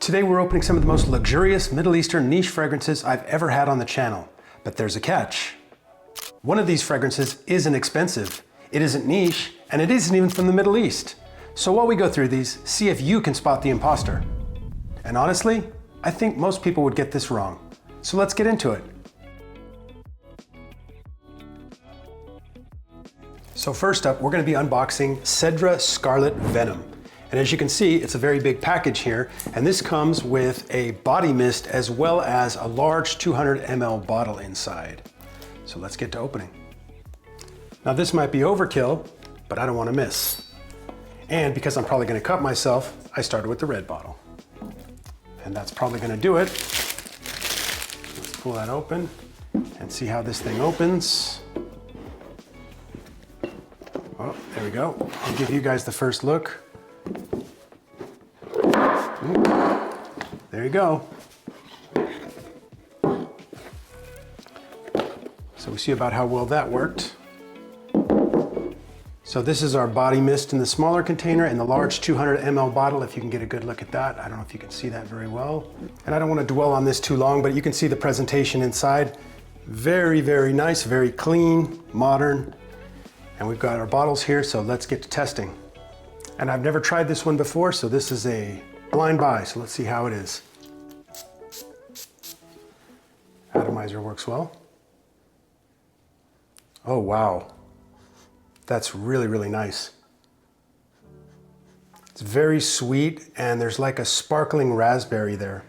Today we're opening some of the most luxurious Middle Eastern niche fragrances I've ever had on the channel. But there's a catch. One of these fragrances isn't expensive, it isn't niche, and it isn't even from the Middle East. So while we go through these, see if you can spot the imposter. And honestly, I think most people would get this wrong. So let's get into it. So first up, we're going to be unboxing Sedra Scarlet Venom. And as you can see, it's a very big package here, and this comes with a body mist as well as a large 200 ml bottle inside. So let's get to opening. Now this might be overkill, but I don't want to miss. And because I'm probably going to cut myself, I started with the red bottle. And that's probably going to do it. Let's pull that open and see how this thing opens. Oh, there we go. I'll give you guys the first look. There you go. So we see about how well that worked. So this is our body mist in the smaller container and the large 200 ml bottle, if you can get a good look at that. I don't know if you can see that very well. And I don't want to dwell on this too long, but you can see the presentation inside. Very, very nice, very clean, modern. And we've got our bottles here, so let's get to testing. And I've never tried this one before, so this is a blind buy, so let's see how it is. Atomizer works well. Oh, wow. That's really, really nice. It's very sweet, and there's like a sparkling raspberry there.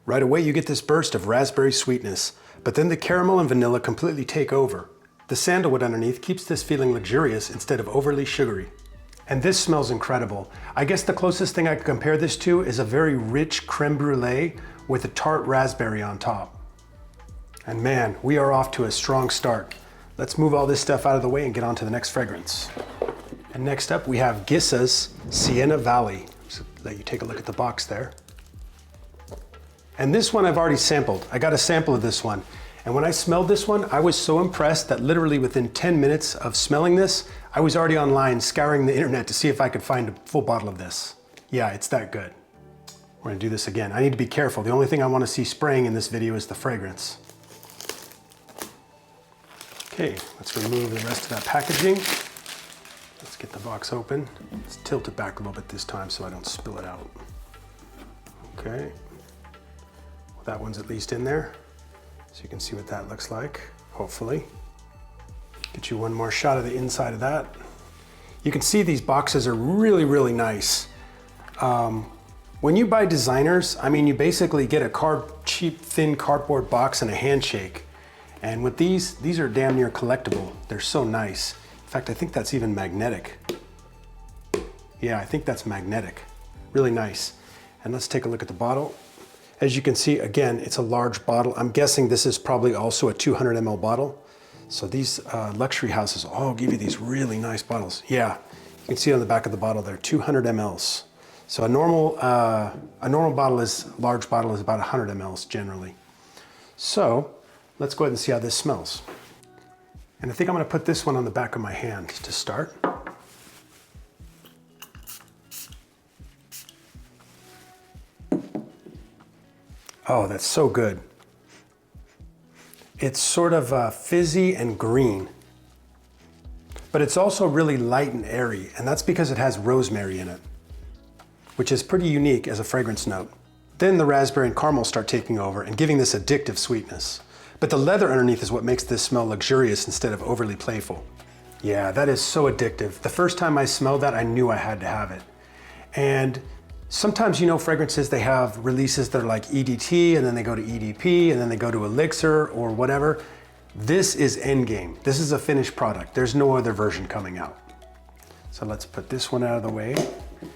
Right away, you get this burst of raspberry sweetness, but then the caramel and vanilla completely take over. The sandalwood underneath keeps this feeling luxurious instead of overly sugary. And this smells incredible. I guess the closest thing I could compare this to is a very rich creme brulee with a tart raspberry on top. And man, we are off to a strong start. Let's move all this stuff out of the way and get on to the next fragrance. And next up we have Gissah's Siena Valley. So let you take a look at the box there. And this one I've already sampled. I got a sample of this one. And when I smelled this one, I was so impressed that literally within 10 minutes of smelling this, I was already online scouring the internet to see if I could find a full bottle of this. Yeah, it's that good. We're gonna do this again. I need to be careful. The only thing I wanna see spraying in this video is the fragrance. Okay, let's remove the rest of that packaging. Let's get the box open. Let's tilt it back a little bit this time so I don't spill it out. Okay, well, that one's at least in there. So you can see what that looks like, hopefully. Get you one more shot of the inside of that. You can see these boxes are really, really nice. When you buy designers, I mean, you basically get a cheap, thin cardboard box and a handshake. And with these are damn near collectible. They're so nice. In fact, I think that's even magnetic. Yeah, I think that's magnetic. Really nice. And let's take a look at the bottle. As you can see, again, it's a large bottle. I'm guessing this is probably also a 200 ml bottle. So these luxury houses all give you these really nice bottles. Yeah, you can see on the back of the bottle there, 200 mLs. So a normal large bottle is about 100 mLs generally. So let's go ahead and see how this smells. And I think I'm gonna put this one on the back of my hand to start. Oh, that's so good. It's sort of fizzy and green, but it's also really light and airy, and that's because it has rosemary in it, which is pretty unique as a fragrance note. Then the raspberry and caramel start taking over and giving this addictive sweetness. But the leather underneath is what makes this smell luxurious instead of overly playful. Yeah, that is so addictive. The first time I smelled that, I knew I had to have it. And sometimes, you know, fragrances, they have releases that are like EDT, and then they go to EDP, and then they go to Elixir or whatever. This is endgame. This is a finished product. There's no other version coming out. So let's put this one out of the way.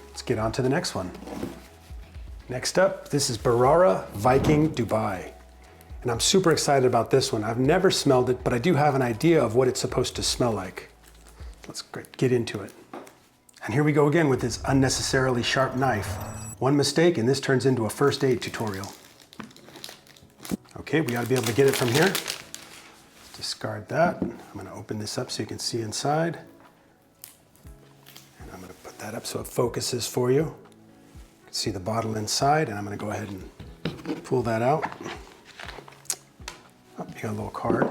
Let's get on to the next one. Next up, this is Bharara Viking Dubai. And I'm super excited about this one. I've never smelled it, but I do have an idea of what it's supposed to smell like. Let's get into it. And here we go again with this unnecessarily sharp knife. One mistake and this turns into a first aid tutorial. Okay, we ought to be able to get it from here. Let's discard that. I'm gonna open this up so you can see inside. And I'm gonna put that up so it focuses for you. can see the bottle inside, and I'm gonna go ahead and pull that out. Oh, you got a little card.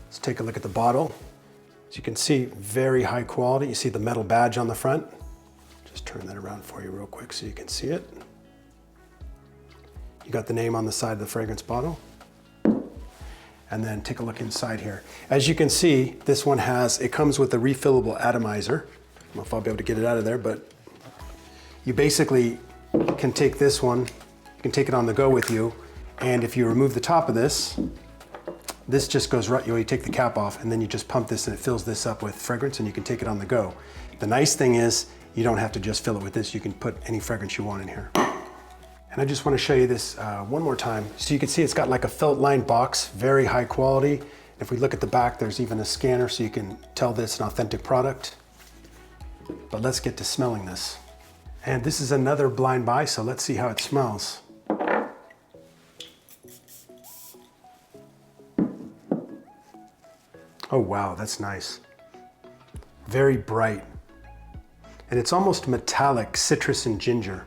Let's take a look at the bottle. As you can see, very high quality. You see the metal badge on the front. Just turn that around for you real quick so you can see it. You got the name on the side of the fragrance bottle. And then take a look inside here. As you can see, this one it comes with a refillable atomizer. I don't know if I'll be able to get it out of there, but you basically can take this one, you can take it on the go with you, and if you remove the top of this just goes right, you take the cap off, and then you just pump this and it fills this up with fragrance, and you can take it on the go. The nice thing is, you don't have to just fill it with this, you can put any fragrance you want in here. And I just want to show you this one more time. So you can see it's got like a felt lined box, very high quality. If we look at the back, there's even a scanner so you can tell that it's an authentic product. But let's get to smelling this. And this is another blind buy, so let's see how it smells. Oh wow, that's nice. Very bright. And it's almost metallic, citrus and ginger.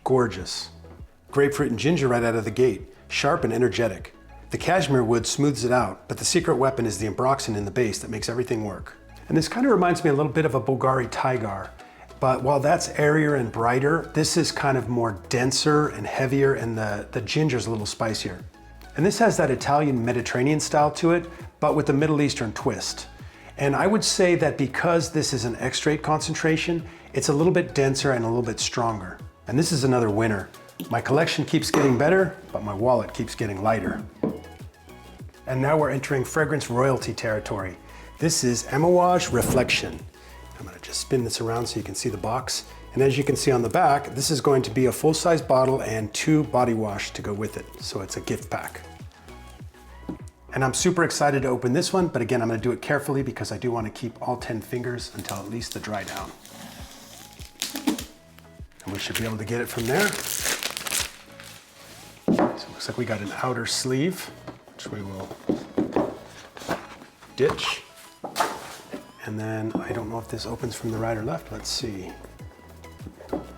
Gorgeous. Grapefruit and ginger right out of the gate. Sharp and energetic. The cashmere wood smooths it out, but the secret weapon is the ambroxan in the base that makes everything work. And this kind of reminds me a little bit of a Bulgari Tigar. But while that's airier and brighter, this is kind of more denser and heavier, and the ginger's a little spicier. And this has that Italian Mediterranean style to it, but with a Middle Eastern twist. And I would say that because this is an extrait concentration, it's a little bit denser and a little bit stronger. And this is another winner. My collection keeps getting better, but my wallet keeps getting lighter. And now we're entering fragrance royalty territory. This is Amouage Reflection. I'm gonna just spin this around so you can see the box. And as you can see on the back, this is going to be a full-size bottle and 2 body wash to go with it. So it's a gift pack. And I'm super excited to open this one, but again, I'm gonna do it carefully because I do wanna keep all 10 fingers until at least the dry down. And we should be able to get it from there. So it looks like we got an outer sleeve, which we will ditch. And then I don't know if this opens from the right or left. Let's see.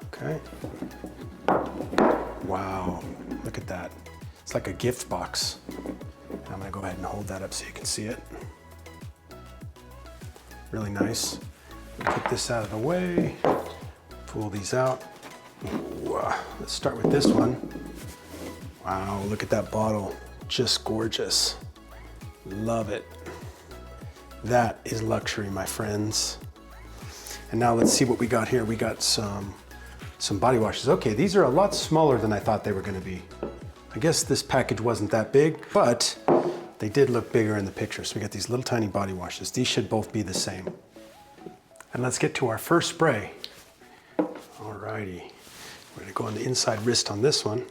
Okay. Wow, look at that. It's like a gift box. I'm gonna go ahead and hold that up so you can see it. Really nice. Put this out of the way. Pull these out. Ooh, let's start with this one. Wow, look at that bottle. Just gorgeous. Love it. That is luxury, my friends. And now let's see what we got here. We got some body washes. Okay, these are a lot smaller than I thought they were gonna be. I guess this package wasn't that big, but they did look bigger in the picture. So we got these little tiny body washes. These should both be the same. And let's get to our first spray. Alrighty, we're gonna go on the inside wrist on this one.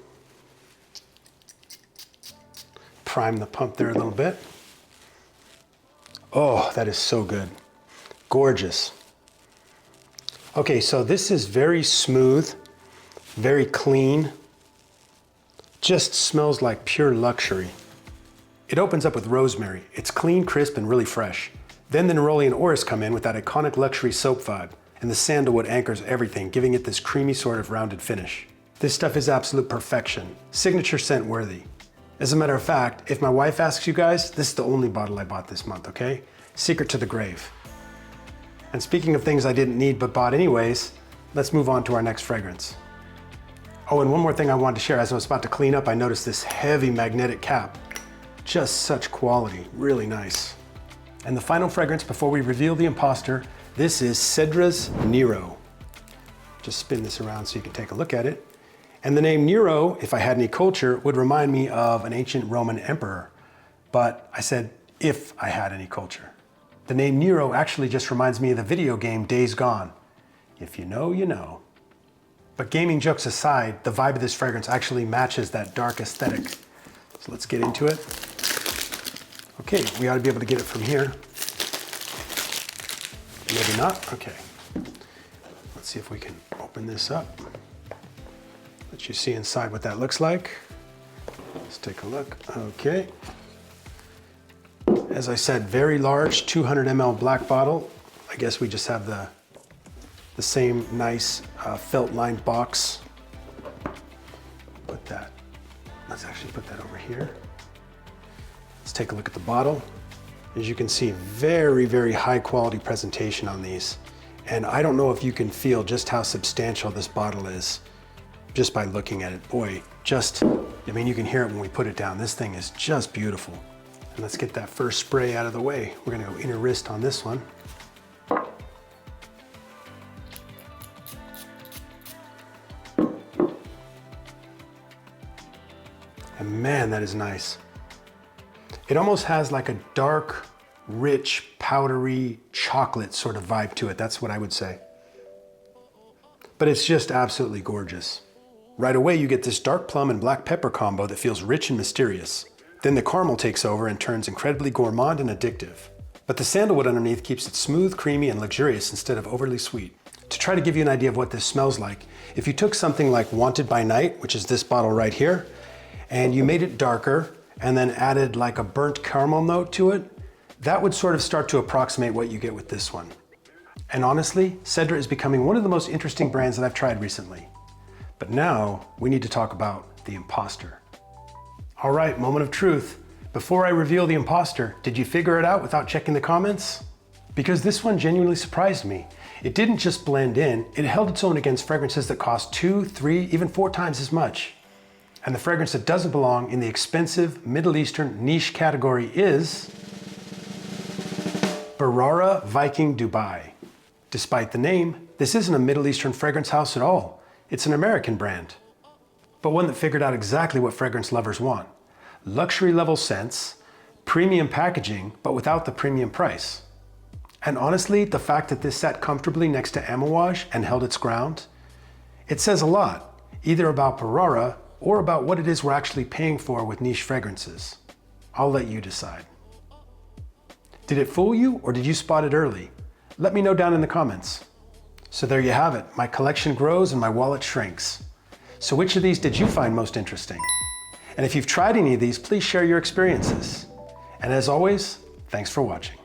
Prime the pump there a little bit. Oh, that is so good. Gorgeous. Okay, so this is very smooth, very clean. Just smells like pure luxury. It opens up with rosemary. It's clean, crisp, and really fresh. Then the neroli and orris come in with that iconic luxury soap vibe, and the sandalwood anchors everything, giving it this creamy sort of rounded finish. This stuff is absolute perfection, signature scent worthy. As a matter of fact, if my wife asks you guys, this is the only bottle I bought this month, okay? Secret to the grave. And speaking of things I didn't need but bought anyways, let's move on to our next fragrance. Oh, and one more thing I wanted to share. As I was about to clean up, I noticed this heavy magnetic cap. Just such quality, really nice. And the final fragrance before we reveal the imposter, this is Sedra Nero. Just spin this around so you can take a look at it. And the name Nero, if I had any culture, would remind me of an ancient Roman emperor. But I said, if I had any culture. The name Nero actually just reminds me of the video game Days Gone. If you know, you know. But gaming jokes aside, the vibe of this fragrance actually matches that dark aesthetic. So let's get into it. Okay, we ought to be able to get it from here. Maybe not, okay. Let's see if we can open this up. Let you see inside what that looks like. Let's take a look, okay. As I said, very large, 200 ml black bottle. I guess we just have the the same nice felt-lined box. Put that, let's actually put that over here. Let's take a look at the bottle. As you can see, very, very high quality presentation on these. And I don't know if you can feel just how substantial this bottle is just by looking at it. Boy, I mean, you can hear it when we put it down. This thing is just beautiful. And let's get that first spray out of the way. We're gonna go inner wrist on this one. And man, that is nice. It almost has like a dark, rich, powdery chocolate sort of vibe to it. That's what I would say. But it's just absolutely gorgeous. Right away, you get this dark plum and black pepper combo that feels rich and mysterious. Then the caramel takes over and turns incredibly gourmand and addictive. But the sandalwood underneath keeps it smooth, creamy, and luxurious instead of overly sweet. To try to give you an idea of what this smells like, if you took something like Wanted by Night, which is this bottle right here, and you made it darker and then added like a burnt caramel note to it, that would sort of start to approximate what you get with this one. And honestly, Sedra is becoming one of the most interesting brands that I've tried recently. But now we need to talk about the Impostor. All right, moment of truth. Before I reveal the Impostor, did you figure it out without checking the comments? Because this one genuinely surprised me. It didn't just blend in, it held its own against fragrances that cost 2, 3, even 4 times as much. And the fragrance that doesn't belong in the expensive Middle Eastern niche category is Bharara Viking Dubai. Despite the name, this isn't a Middle Eastern fragrance house at all. It's an American brand, but one that figured out exactly what fragrance lovers want. Luxury level scents, premium packaging, but without the premium price. And honestly, the fact that this sat comfortably next to Amouage and held its ground, it says a lot, either about Bharara or about what it is we're actually paying for with niche fragrances. I'll let you decide. Did it fool you or did you spot it early? Let me know down in the comments. So there you have it. My collection grows and my wallet shrinks. So which of these did you find most interesting? And if you've tried any of these, please share your experiences. And as always, thanks for watching.